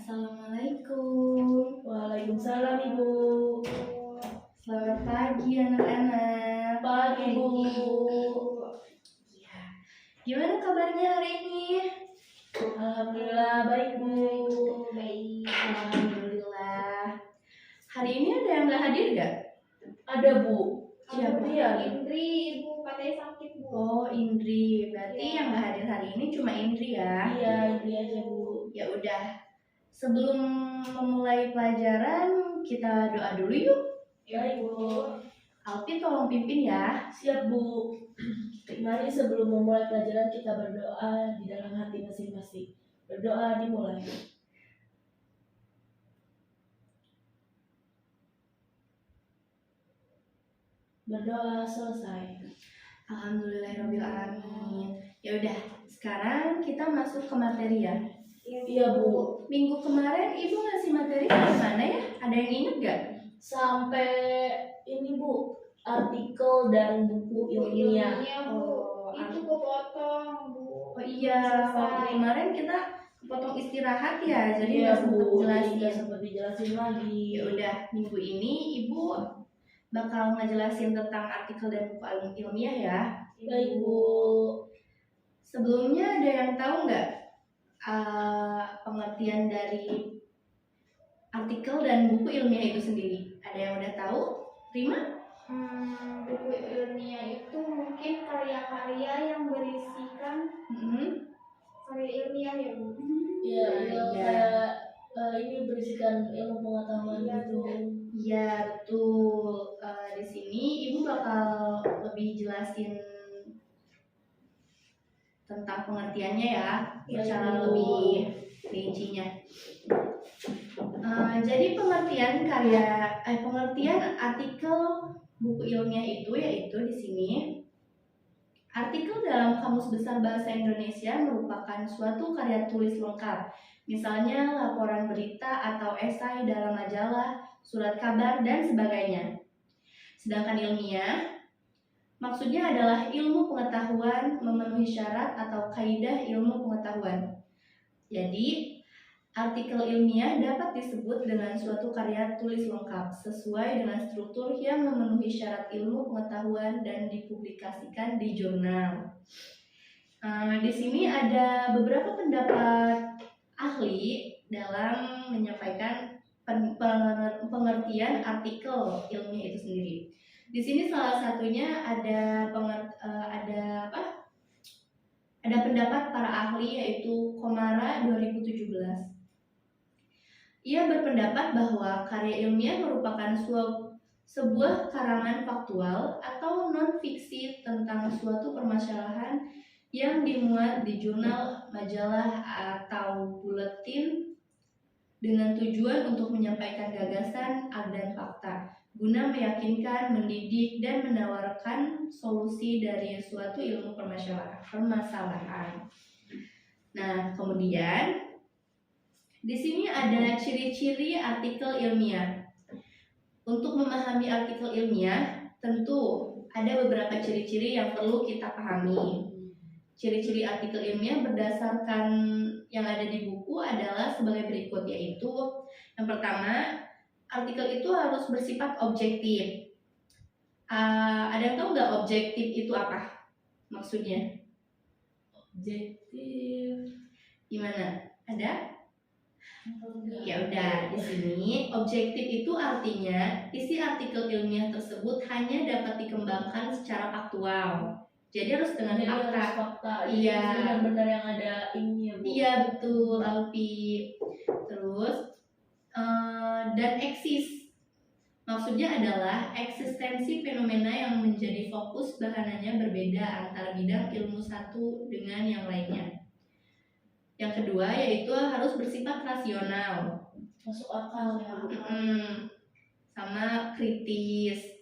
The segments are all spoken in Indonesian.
Assalamualaikum. Waalaikumsalam Ibu. Selamat pagi anak-anak. Pagi Bu. Ya. Gimana kabarnya hari ini? Alhamdulillah baik Bu. Baik. Alhamdulillah. Hari ini ada yang nggak hadir nggak? Ada Bu. Siapa? Indri, Ibu katanya sakit Bu. Oh, Indri. Berarti yang nggak hadir hari ini cuma Indri ya? Iya, ini aja Bu. Ya udah. Sebelum memulai pelajaran, kita doa dulu yuk. Ya Ibu. Alvin tolong pimpin ya. Siap Bu. Mari sebelum memulai pelajaran kita berdoa di dalam hati masing-masing. Berdoa dimulai. Berdoa selesai. Alhamdulillahirobbilalamin. Ya udah, sekarang kita masuk ke materi ya. Iya Bu. Minggu kemarin Ibu ngasih materi dari mana ya? Ada yang inget gak? Sampai ini Bu, artikel dan buku ilmiah. Iya Bu. Oh, Itu kepotong Bu. Oh iya, Selesai. waktu kemarin kita potong istirahat ya, jadi Iya nggak sempet Bu, jadi jelasin. nggak sempat dijelasin lagi. Ya udah, minggu ini Ibu bakal ngejelasin tentang artikel dan buku ilmiah ya. Baik Bu. Sebelumnya ada yang tahu nggak pengertian dari artikel dan buku ilmiah itu sendiri? Ada yang udah tahu? Rima? Buku ilmiah itu mungkin karya-karya yang berisikan Mm-mm. karya ilmiah ya Bu. Iya, Iya. kayak ini berisikan ilmu pengetahuan Iya, gitu. Iya betul. Di sini Ibu bakal lebih jelasin tentang pengertiannya ya, secara Baik, Bu. lebih rincinya. Jadi pengertian artikel buku ilmiah itu yaitu di sini artikel dalam Kamus Besar Bahasa Indonesia merupakan suatu karya tulis lengkap, misalnya laporan berita atau esai dalam majalah, surat kabar, dan sebagainya. Sedangkan ilmiah maksudnya adalah ilmu pengetahuan memenuhi syarat atau kaidah ilmu pengetahuan. Jadi, artikel ilmiah dapat disebut dengan suatu karya tulis lengkap sesuai dengan struktur yang memenuhi syarat ilmu pengetahuan dan dipublikasikan di jurnal. Di sini ada beberapa pendapat ahli dalam menyampaikan pengertian artikel ilmiah itu sendiri. Di sini salah satunya ada pendapat para ahli yaitu Komara 2017. Ia berpendapat bahwa karya ilmiah merupakan sebuah karangan faktual atau non-fiksi tentang suatu permasalahan yang dimuat di jurnal, majalah, atau buletin dengan tujuan untuk menyampaikan gagasan dan fakta guna meyakinkan, mendidik, dan menawarkan solusi dari suatu ilmu permasalahan. Nah, kemudian di sini ada ciri-ciri artikel ilmiah. Untuk memahami artikel ilmiah, tentu ada beberapa ciri-ciri yang perlu kita pahami. Ciri-ciri artikel ilmiah berdasarkan yang ada di buku adalah sebagai berikut, yaitu yang pertama, artikel itu harus bersifat objektif. Ada yang tahu nggak objektif itu apa? Maksudnya? Objektif. Gimana? Ada? Ya udah, di sini objektif itu artinya isi artikel ilmiah tersebut hanya dapat dikembangkan secara faktual. Jadi harus dengan Jadi fakta. harus fakta. Iya. Jadi benar-benar yang ada ini ya Bu. Iya betul, Alfi. Terus dan eksis. Maksudnya adalah eksistensi fenomena yang menjadi fokus bahanannya berbeda antara bidang ilmu satu dengan yang lainnya. Yang kedua yaitu harus bersifat rasional. Masuk akal ya. Sama kritis.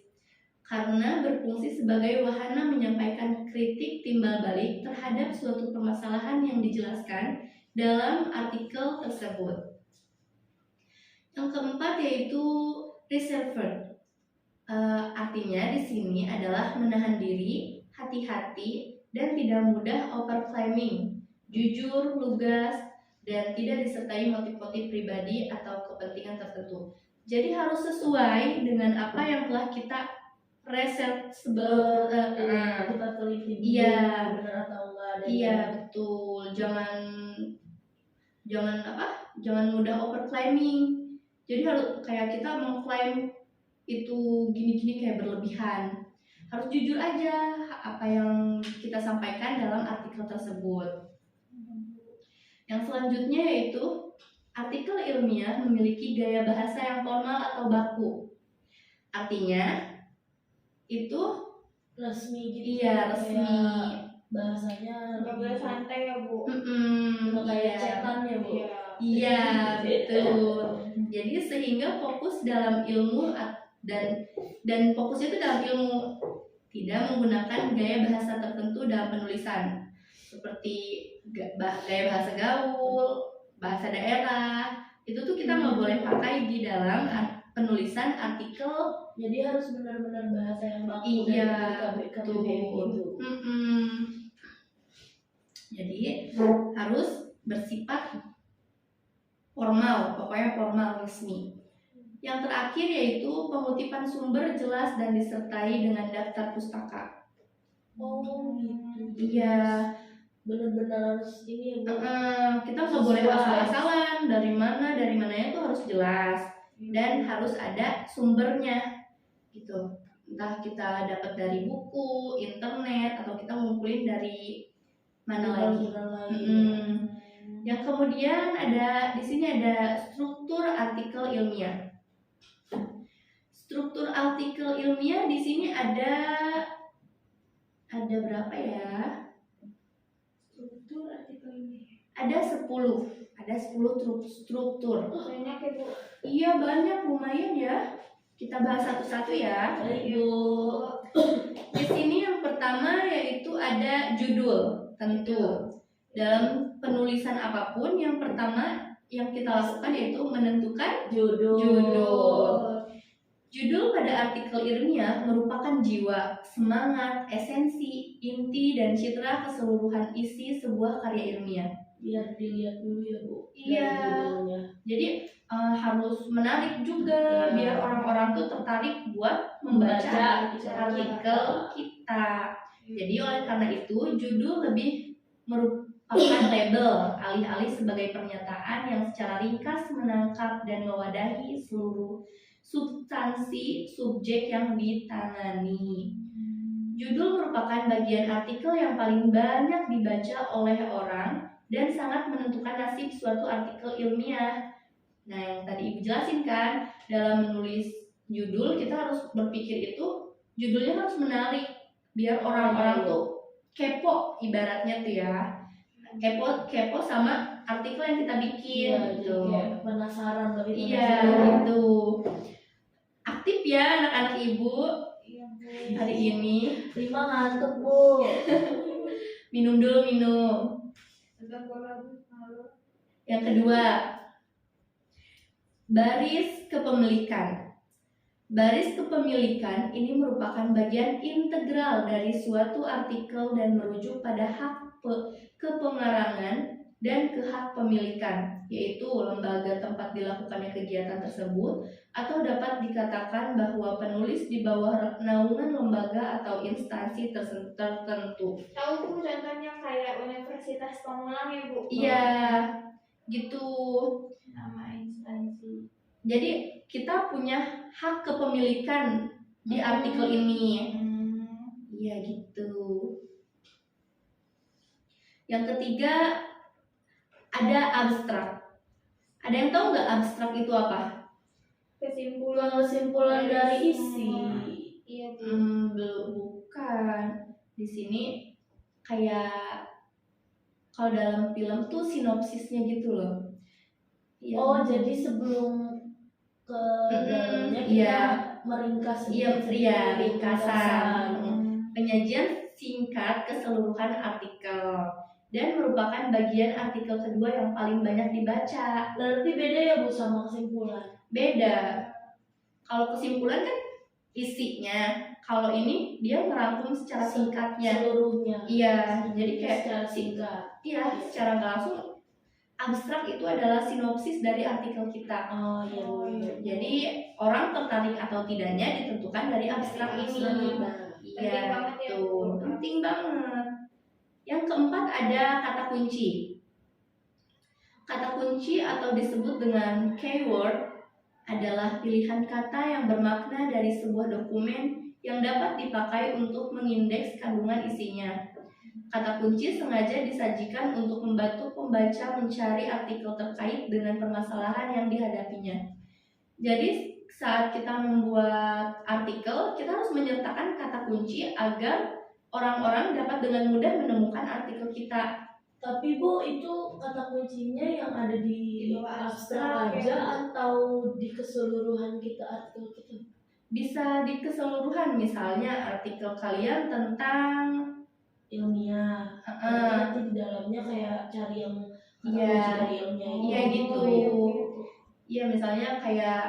Karena berfungsi sebagai wahana menyampaikan kritik timbal balik terhadap suatu permasalahan yang dijelaskan dalam artikel tersebut. Yang keempat yaitu reserved. Artinya di sini adalah menahan diri, hati-hati, dan tidak mudah overclaiming, jujur, lugas, dan tidak disertai motif-motif pribadi atau kepentingan tertentu. Jadi harus sesuai dengan apa yang telah kita riset sebelum kita teliti dulu iya. benar atau enggak ada. Iya, betul. Jangan mudah overclaiming. Jadi harus kayak kita mengklaim itu gini-gini kayak berlebihan. Harus jujur aja apa yang kita sampaikan dalam artikel tersebut. Yang selanjutnya yaitu artikel ilmiah memiliki gaya bahasa yang formal atau baku. Artinya itu resmi gitu. iya, resmi. Bahasanya Nggak boleh santai ya Bu. Cuma kayak Iya. cetan ya Bu. Iya. Iya, betul. Jadi sehingga fokus dalam ilmu dan fokusnya itu dalam ilmu, tidak menggunakan gaya bahasa tertentu dalam penulisan seperti gaya bahasa gaul, bahasa daerah. Itu tuh kita nggak boleh pakai di dalam penulisan artikel. Jadi harus benar-benar bahasa yang baku Iya, dari KBBM betul. itu. Jadi harus bersifat formal, pokoknya formal resmi. Yang terakhir yaitu pengutipan sumber jelas dan disertai dengan daftar pustaka. Oh gitu. Iya, Benar-benar harus ini ya Bu. kita nggak boleh asal-asalan. Dari mananya itu harus jelas dan harus ada sumbernya, gitu. Entah kita dapat dari buku, internet, atau kita ngumpulin dari mana lagi. Yang kemudian di sini ada struktur artikel ilmiah. Struktur artikel ilmiah di sini ada berapa ya? Struktur artikel ini. Ada 10 struktur. Banyak ya Bu. Iya, banyak, lumayan ya. Kita bahas satu-satu ya. Ayo. Di sini yang pertama yaitu ada judul. Tentu dalam penulisan apapun yang pertama yang kita lakukan yaitu menentukan judul. Judul pada artikel ilmiah merupakan jiwa, semangat, esensi, inti, dan citra keseluruhan isi sebuah karya ilmiah. Biar dilihat dulu ya Bu. Iya. Judulnya. Jadi harus menarik juga biar orang-orang tuh tertarik buat membaca artikel kita. Jadi oleh karena itu judul lebih merupakan label alih-alih sebagai pernyataan yang secara ringkas menangkap dan mewadahi seluruh substansi subjek yang ditangani. Judul merupakan bagian artikel yang paling banyak dibaca oleh orang dan sangat menentukan nasib suatu artikel ilmiah. Nah, yang tadi Ibu jelasin kan, dalam menulis judul kita harus berpikir itu judulnya harus menarik biar orang-orang tuh kepo, ibaratnya tuh ya. Kepo sama artikel yang kita bikin gitu. Kayak penasaran lebih penasaran. Iya, gitu. Aktif ya anak-anak Ibu Iya Bu. hari ini. Rima ngantuk Bu. Minum dulu, minum. Udah bagus malu. Yang kedua, baris kepemilikan. Baris kepemilikan ini merupakan bagian integral dari suatu artikel dan merujuk pada hak kepengarangan dan kehak pemilikan, yaitu lembaga tempat dilakukannya kegiatan tersebut, atau dapat dikatakan bahwa penulis di bawah naungan lembaga atau instansi tertentu. Tahu Bu contohnya kayak Universitas Pamulang ya Bu. Iya, gitu. Nama instansi. Jadi kita punya hak kepemilikan di artikel ini. Iya gitu. Yang ketiga ada abstrak. Ada yang tahu nggak abstrak itu apa? Kesimpulan dari isi. Iya Bu. Bukan. Di sini kayak kalau dalam film tuh sinopsisnya gitu loh. Ya. Oh, jadi sebelum ke dalamnya kita meringkas. Iya, ringkasan. Penyajian singkat keseluruhan artikel dan merupakan bagian artikel kedua yang paling banyak dibaca. Berarti beda ya Bu sama kesimpulan? Beda. Kalau kesimpulan kan isinya, kalau ini dia merangkum secara singkatnya. Seluruhnya. Iya, jadi kayak secara singkat. Iya, secara nggak langsung abstrak itu adalah sinopsis dari artikel kita. Oh iya. Jadi orang tertarik atau tidaknya ditentukan dari abstrak ini. Penting Iya, banget ya, betul. Bu. Penting banget. Yang keempat ada kata kunci. Kata kunci atau disebut dengan keyword adalah pilihan kata yang bermakna dari sebuah dokumen yang dapat dipakai untuk mengindeks kandungan isinya. Kata kunci sengaja disajikan untuk membantu pembaca mencari artikel terkait dengan permasalahan yang dihadapinya. Jadi saat kita membuat artikel, kita harus menyertakan kata kunci agar orang-orang dapat dengan mudah menemukan artikel kita. Tapi Bu, itu kata kuncinya yang ada di Di bawah abstrak abstrak, aja ya. atau di keseluruhan kita artikel kita? Bisa di keseluruhan, misalnya artikel kalian tentang Ilmiah. Nanti di dalamnya kayak cari yang kata Iya. kunci dari ilmiah itu. Iya, gitu. Iya, misalnya kayak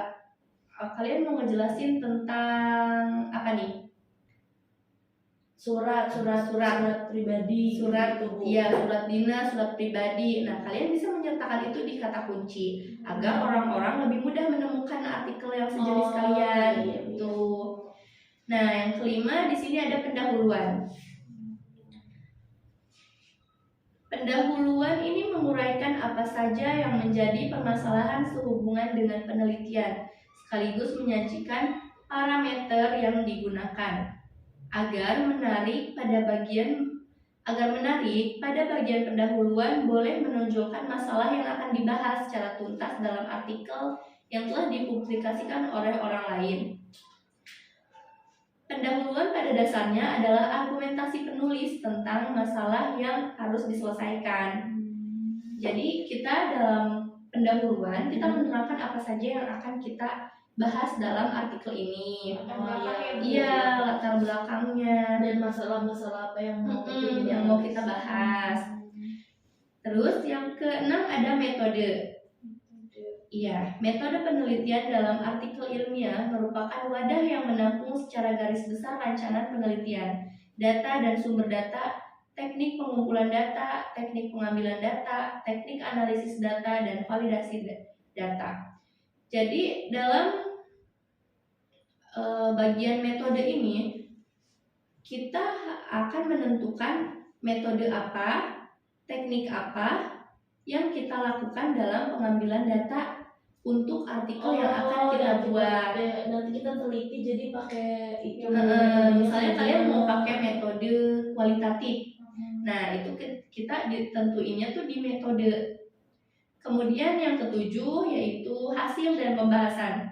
kalian mau ngejelasin tentang apa nih? Surat pribadi. Surat, gitu, Bu. iya, surat dinas, surat pribadi. Nah, kalian bisa menyertakan itu di kata kunci agar orang-orang lebih mudah menemukan artikel yang sejenis kalian. Iya. Gitu. Nah, yang kelima di sini ada pendahuluan. Pendahuluan ini menguraikan apa saja yang menjadi permasalahan sehubungan dengan penelitian, sekaligus menyajikan parameter yang digunakan agar menarik pada bagian pendahuluan boleh menonjolkan masalah yang akan dibahas secara tuntas dalam artikel yang telah dipublikasikan oleh orang lain. Pendahuluan pada dasarnya adalah argumentasi penulis tentang masalah yang harus diselesaikan. Jadi kita dalam pendahuluan kita menerangkan apa saja yang akan kita bahas dalam artikel ini. Iya, latar belakangnya Dan masalah-masalah apa yang mau kita bahas. Terus yang keenam ada metode. Iya, metode penelitian dalam artikel ilmiah merupakan wadah yang menampung secara garis besar rancangan penelitian, data dan sumber data, teknik pengumpulan data, teknik pengambilan data, teknik analisis data, dan validasi data. Jadi dalam bagian metode ini, kita akan menentukan metode apa, teknik apa yang kita lakukan dalam pengambilan data untuk artikel yang akan kita buat. Nanti kita teliti jadi pakai itu. Misalnya kalian mau pakai metode kualitatif, nah itu kita ditentuinnya tuh di metode. Kemudian yang ketujuh yaitu hasil dan pembahasan.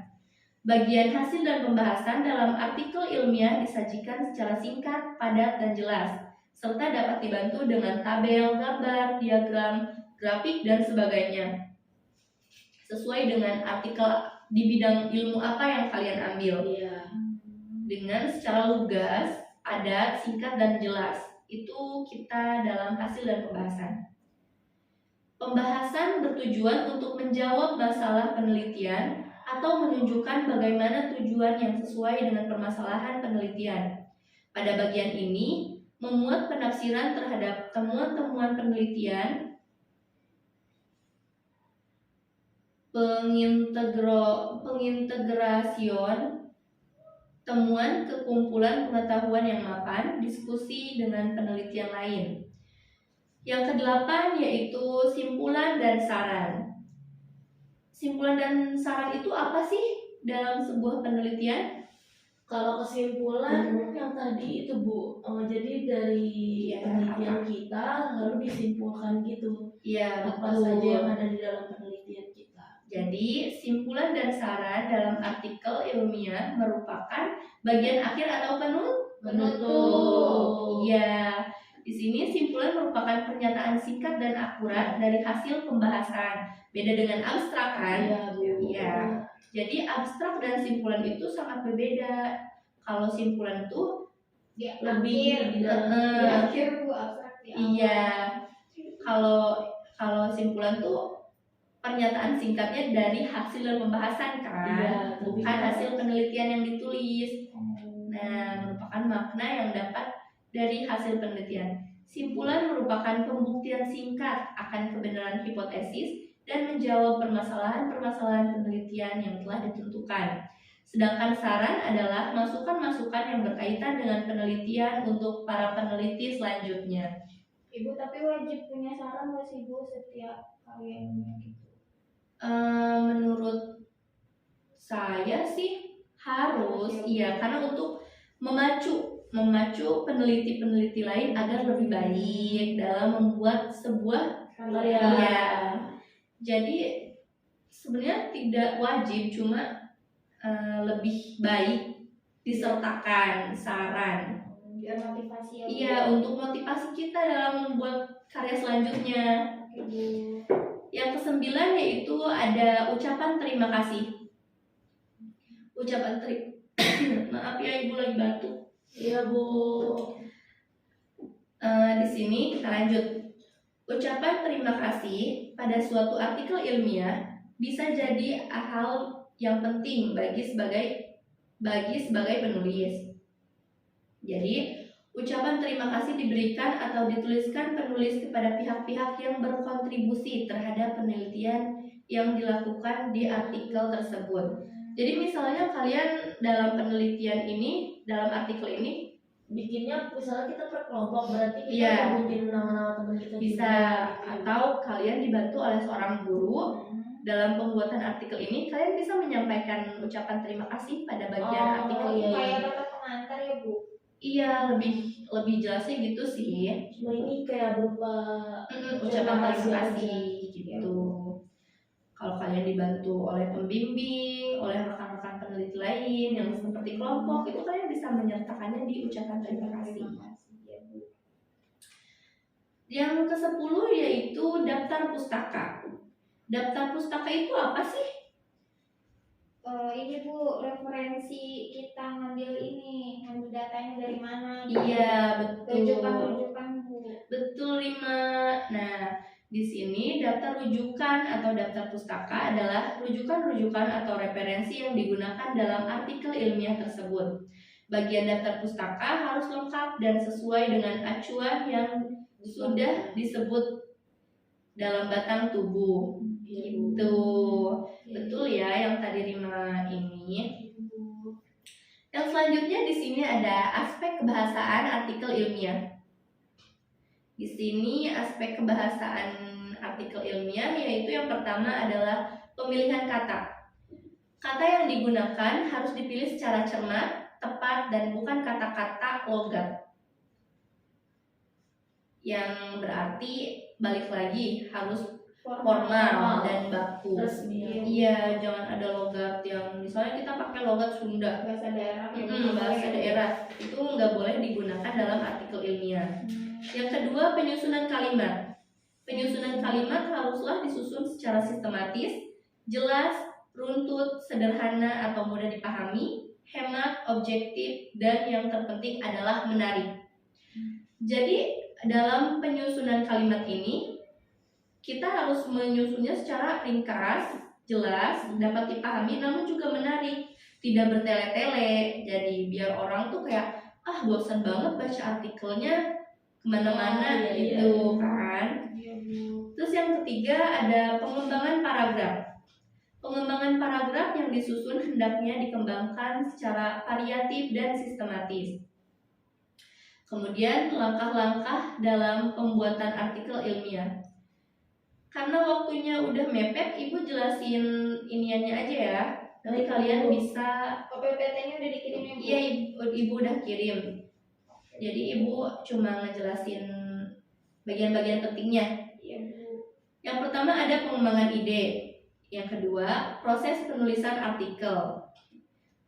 Bagian hasil dan pembahasan dalam artikel ilmiah disajikan secara singkat, padat, dan jelas, serta dapat dibantu dengan tabel, gambar, diagram, grafik, dan sebagainya. Sesuai dengan artikel di bidang ilmu apa yang kalian ambil. Iya. Dengan secara lugas, padat, singkat, dan jelas. Itu kita dalam hasil dan pembahasan. Pembahasan bertujuan untuk menjawab masalah penelitian atau menunjukkan bagaimana tujuan yang sesuai dengan permasalahan penelitian. Pada bagian ini, memuat penafsiran terhadap temuan-temuan penelitian, pengintegrasian temuan ke kumpulan pengetahuan yang mapan, diskusi dengan penelitian lain. Yang kedelapan yaitu simpulan dan saran. Simpulan dan saran itu apa sih dalam sebuah penelitian? Kalau kesimpulan yang tadi itu Bu, jadi dari penelitian kita lalu disimpulkan gitu. Iya, apa betul. saja yang ada di dalam penelitian kita. Jadi, simpulan dan saran dalam artikel ilmiah merupakan bagian akhir atau penutup. Iya. Di sini simpulan merupakan pernyataan singkat dan akurat dari hasil pembahasan. Beda dengan abstrak kan? Iya, Bu. Iya. Jadi abstrak dan simpulan itu sangat berbeda. Kalau simpulan itu lebih di akhir, Bu, abstrak di awal. Iya. Kalau simpulan tuh pernyataan singkatnya dari hasil dan pembahasan kan, iya, bukan hasil penelitian yang ditulis. Nah, merupakan makna yang dapat dari hasil penelitian. Simpulan merupakan pembuktian singkat akan kebenaran hipotesis dan menjawab permasalahan-permasalahan penelitian yang telah ditentukan. Sedangkan saran adalah masukan-masukan yang berkaitan dengan penelitian untuk para peneliti selanjutnya. Ibu tapi wajib punya saran nggak sih Bu setiap karya ilmiah gitu? Menurut saya sih harus, iya, karena untuk memacu peneliti-peneliti lain agar lebih baik dalam membuat sebuah Karya. karya. Jadi sebenarnya tidak wajib, cuma lebih baik disertakan saran. Biar motivasi ya Bu. Iya, untuk motivasi kita dalam membuat karya selanjutnya. Oke Bu. Yang kesembilan yaitu ada ucapan terima kasih. Ucapan maaf ya Ibu lagi batuk. Iya Bu. Di sini kita lanjut. Ucapan terima kasih pada suatu artikel ilmiah bisa jadi hal yang penting bagi sebagai penulis. Jadi, ucapan terima kasih diberikan atau dituliskan penulis kepada pihak-pihak yang berkontribusi terhadap penelitian yang dilakukan di artikel tersebut. Jadi misalnya kalian dalam penelitian ini, dalam artikel ini Bikinnya misalnya kita per kelompok, berarti kita Iya. nyebutin nama-nama teman kita bisa, juga. atau kalian dibantu oleh seorang guru dalam pembuatan artikel ini, kalian bisa menyampaikan ucapan terima kasih pada bagian artikel iya, ini. Kayak kata pengantar ya Bu. Iya, lebih jelasnya gitu sih. Cuma ini kayak berupa Ucapan terima aja. kasih gitu. Kalau kalian dibantu oleh pembimbing, oleh rekan-rekan peneliti lain yang seperti kelompok, itu kalian bisa menyertakannya di ucapan terima kasih. Ya Bu. Yang ke-10 yaitu daftar pustaka. Daftar pustaka itu apa sih? Ini Bu, referensi kita ngambil datanya dari mana? Iya, betul. Rujukan-rujukan Bu. Betul, Rima. Nah, di sini daftar rujukan atau daftar pustaka adalah rujukan-rujukan atau referensi yang digunakan dalam artikel ilmiah tersebut. Bagian daftar pustaka harus lengkap dan sesuai dengan acuan yang sudah disebut dalam batang tubuh. Gitu. Betul ya yang tadi Rima ini. Yang selanjutnya di sini ada aspek kebahasaan artikel ilmiah. Di sini aspek kebahasaan artikel ilmiah yaitu yang pertama adalah pemilihan kata. Kata yang digunakan harus dipilih secara cermat, tepat, dan bukan kata-kata logat. Yang berarti balik lagi harus formal dan baku. Resmi. Iya, jangan ada logat yang misalnya kita pakai logat Sunda, Bahasa daerah ya Bu. bahasa daerah itu nggak boleh digunakan dalam artikel ilmiah. Yang kedua, penyusunan kalimat. Penyusunan kalimat haruslah disusun secara sistematis, jelas, runtut, sederhana atau mudah dipahami, hemat, objektif, dan yang terpenting adalah menarik. Jadi dalam penyusunan kalimat ini kita harus menyusunnya secara ringkas, jelas, dapat dipahami, namun juga menarik, tidak bertele-tele. Jadi biar orang tuh kayak bosan banget baca artikelnya, kemana-mana gitu kan. Terus yang ketiga ada pengembangan paragraf. Pengembangan paragraf yang disusun hendaknya dikembangkan secara variatif dan sistematis. Kemudian langkah-langkah dalam pembuatan artikel ilmiah. Karena waktunya udah mepet, Ibu jelasin iniannya aja ya. Nanti kalian bisa. PPT-nya udah dikirim ya Bu? Iya, Ibu udah kirim. Jadi Ibu cuma ngejelasin bagian-bagian pentingnya. Iya Bu. Yang pertama ada pengembangan ide. Yang kedua, proses penulisan artikel.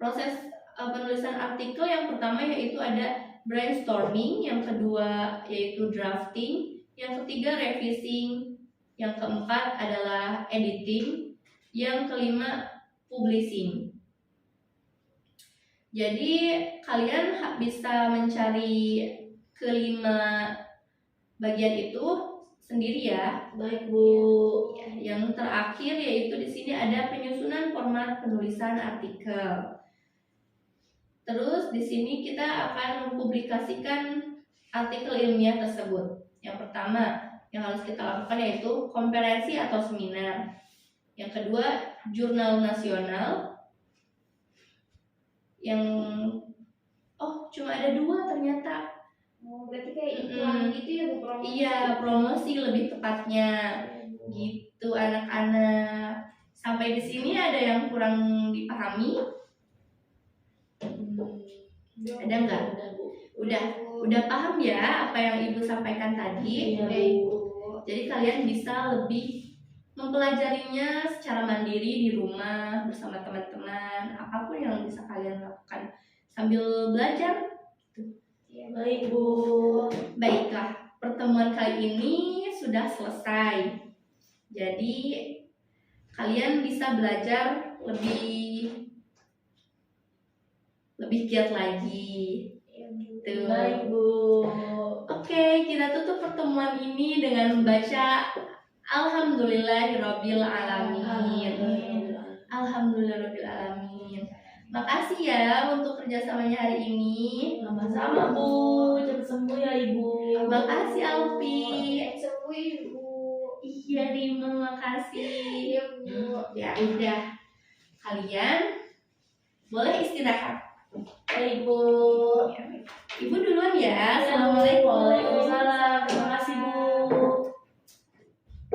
Proses penulisan artikel yang pertama yaitu ada brainstorming, yang kedua yaitu drafting, yang ketiga revising, yang keempat adalah editing, yang kelima publishing. Jadi kalian bisa mencari kelima bagian itu sendiri ya. Baik Bu. Yang terakhir yaitu di sini ada penyusunan format penulisan artikel. Terus di sini kita akan mempublikasikan artikel ilmiah tersebut. Yang pertama yang harus kita lakukan yaitu konferensi atau seminar. Yang kedua, jurnal nasional. Yang cuma ada 2 ternyata. Berarti kayak iklan gitu ya, Bu, promosi. Iya, promosi lebih tepatnya. Gitu anak-anak. Sampai di sini ada yang kurang dipahami? Ada nggak? Udah paham ya apa yang Ibu sampaikan tadi? Iya, Bu. Jadi kalian bisa lebih mempelajarinya secara mandiri di rumah bersama teman-teman, apapun yang bisa kalian lakukan sambil belajar. Baik, Bu. Baiklah, pertemuan kali ini sudah selesai. Jadi kalian bisa belajar lebih giat lagi. Tuh. Baik, Bu. Oke, kita tutup pertemuan ini dengan membaca Alhamdulillahirabbil alamin. Alhamdulillahirabbil alamin. Makasih ya untuk kerjasamanya hari ini. Sama-sama, Bu. Cepat sembuh ya, Ibu. Makasih Alfi. Sembuh, Ibu. Iya Rima, makasih. Iya, Bu. Ya udah, kalian boleh istirahat. Baik, Bu. Ibu duluan ya. Assalamualaikum. Waalaikumsalam. Terima kasih, Bu.